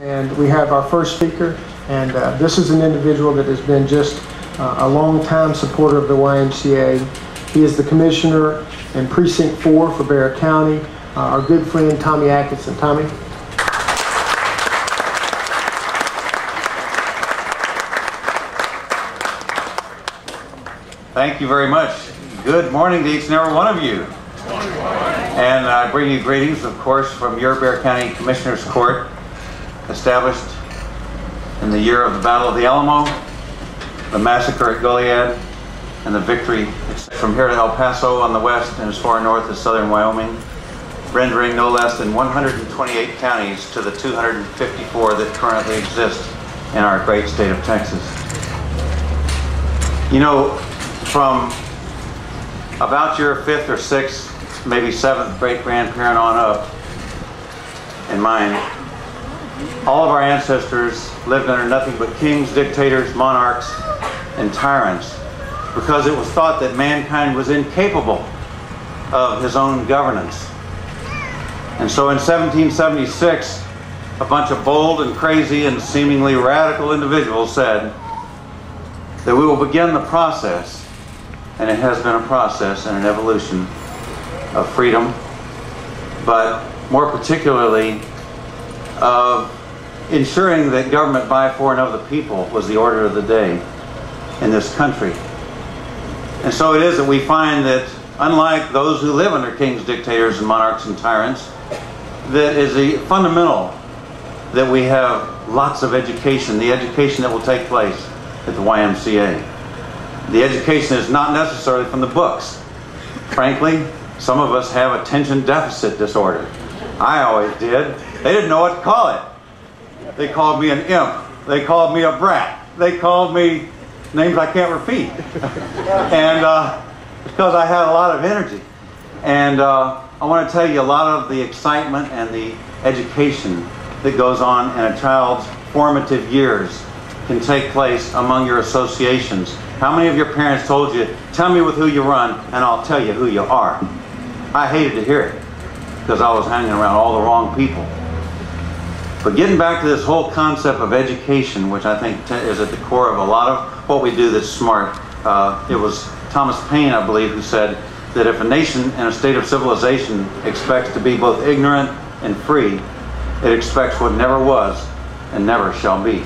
And we have our first speaker, and this is an individual that has been just a long-time supporter of the YMCA. He is the Commissioner in Precinct 4 for Bexar County, our good friend Tommy Adkisson. Tommy? Thank you very much. Good morning to each and every one of you. And I bring you greetings, of course, from your Bexar County Commissioner's Court, established in the year of the Battle of the Alamo, the massacre at Goliad, and the victory from here to El Paso on the west and as far north as southern Wyoming, rendering no less than 128 counties to the 254 that currently exist in our great state of Texas. You know, from about your 5th or 6th, maybe 7th great-grandparent on up, and mine, all of our ancestors lived under nothing but kings, dictators, monarchs, and tyrants, because it was thought that mankind was incapable of his own governance. And so in 1776, a bunch of bold and crazy and seemingly radical individuals said that we will begin the process, and it has been a process and an evolution of freedom, but more particularly of ensuring that government by, for, and of the people was the order of the day in this country. And so it is that we find that, unlike those who live under kings, dictators, and monarchs and tyrants, that is a fundamental that we have lots of education, the education that will take place at the YMCA. The education is not necessarily from the books. Frankly, some of us have attention deficit disorder. I always did. They didn't know what to call it. They called me an imp. They called me a brat. They called me names I can't repeat. And because I had a lot of energy. And I want to tell you a lot of the excitement and the education that goes on in a child's formative years can take place among your associations. How many of your parents told you, tell me with who you run and I'll tell you who you are? I hated to hear it because I was hanging around all the wrong people. But getting back to this whole concept of education, which I think is at the core of a lot of what we do that's smart. It was Thomas Paine, I believe, who said that if a nation in a state of civilization expects to be both ignorant and free, it expects what never was and never shall be.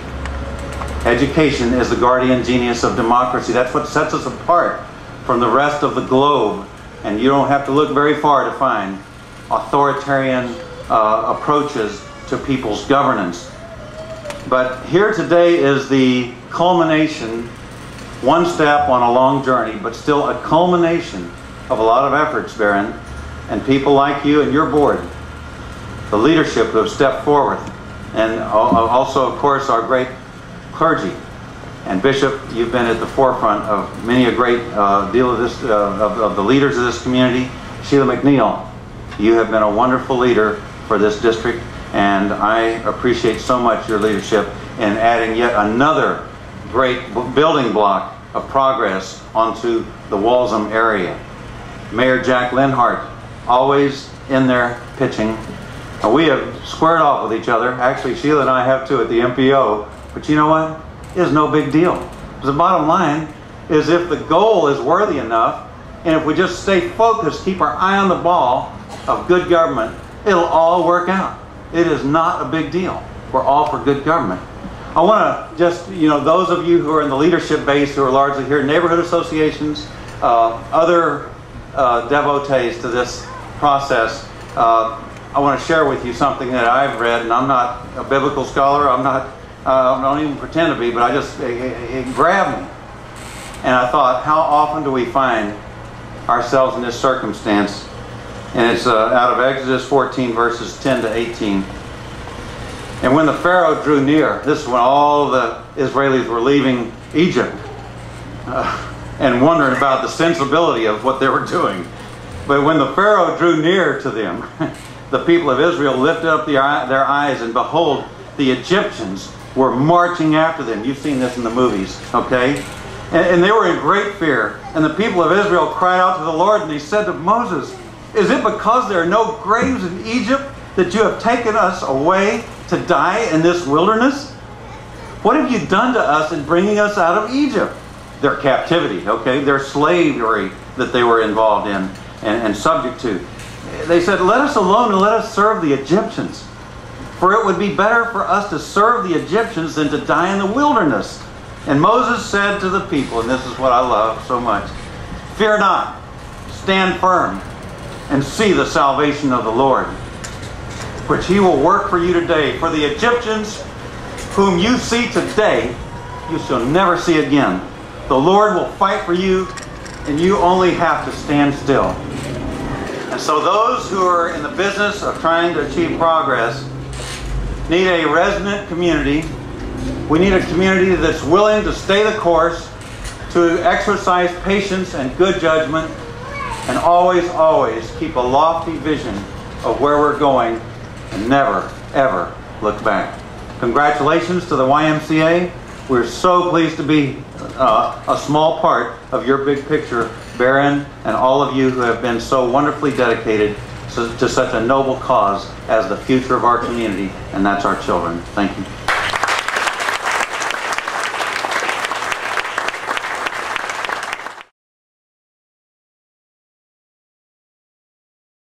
Education is the guardian genius of democracy. That's what sets us apart from the rest of the globe. And you don't have to look very far to find authoritarian approaches to people's governance. But here today is the culmination, one step on a long journey, but still a culmination of a lot of efforts, Baron, and people like you and your board, the leadership who have stepped forward, and also, of course, our great clergy. And Bishop, you've been at the forefront of many a great deal of this, of the leaders of this community. Sheila McNeil, you have been a wonderful leader for this district, and I appreciate so much your leadership in adding yet another great building block of progress onto the Walsham area. Mayor Jack Linhart, always in there pitching. We have squared off with each other. Actually, Sheila and I have too at the MPO. But you know what? It's no big deal. The bottom line is if the goal is worthy enough, and if we just stay focused, keep our eye on the ball of good government, it'll all work out. It is not a big deal. We're all for good government. I want to just, you know, those of you who are in the leadership base, who are largely here, neighborhood associations, other devotees to this process, I want to share with you something that I've read, and I'm not a biblical scholar, I don't even pretend to be, but it grabbed me. And I thought, how often do we find ourselves in this circumstance? And it's out of Exodus 14, verses 10 to 18. And when the Pharaoh drew near, this is when all the Israelis were leaving Egypt and wondering about the sensibility of what they were doing. But when the Pharaoh drew near to them, the people of Israel lifted up their eyes, and behold, the Egyptians were marching after them. You've seen this in the movies, okay? And they were in great fear. And the people of Israel cried out to the Lord, and they said to Moses, is it because there are no graves in Egypt that you have taken us away to die in this wilderness? What have you done to us in bringing us out of Egypt? Their captivity, okay? Their slavery that they were involved in and subject to. They said, let us alone and let us serve the Egyptians. For it would be better for us to serve the Egyptians than to die in the wilderness. And Moses said to the people, and this is what I love so much, fear not, stand firm, and see the salvation of the Lord, which he will work for you today. For the Egyptians whom you see today, you shall never see again. The Lord will fight for you, and you only have to stand still. And so those who are in the business of trying to achieve progress need a resonant community. We need a community that's willing to stay the course, to exercise patience and good judgment, and always, always keep a lofty vision of where we're going and never, ever look back. Congratulations to the YMCA. We're so pleased to be a small part of your big picture, Baron, and all of you who have been so wonderfully dedicated to such a noble cause as the future of our community, and that's our children. Thank you.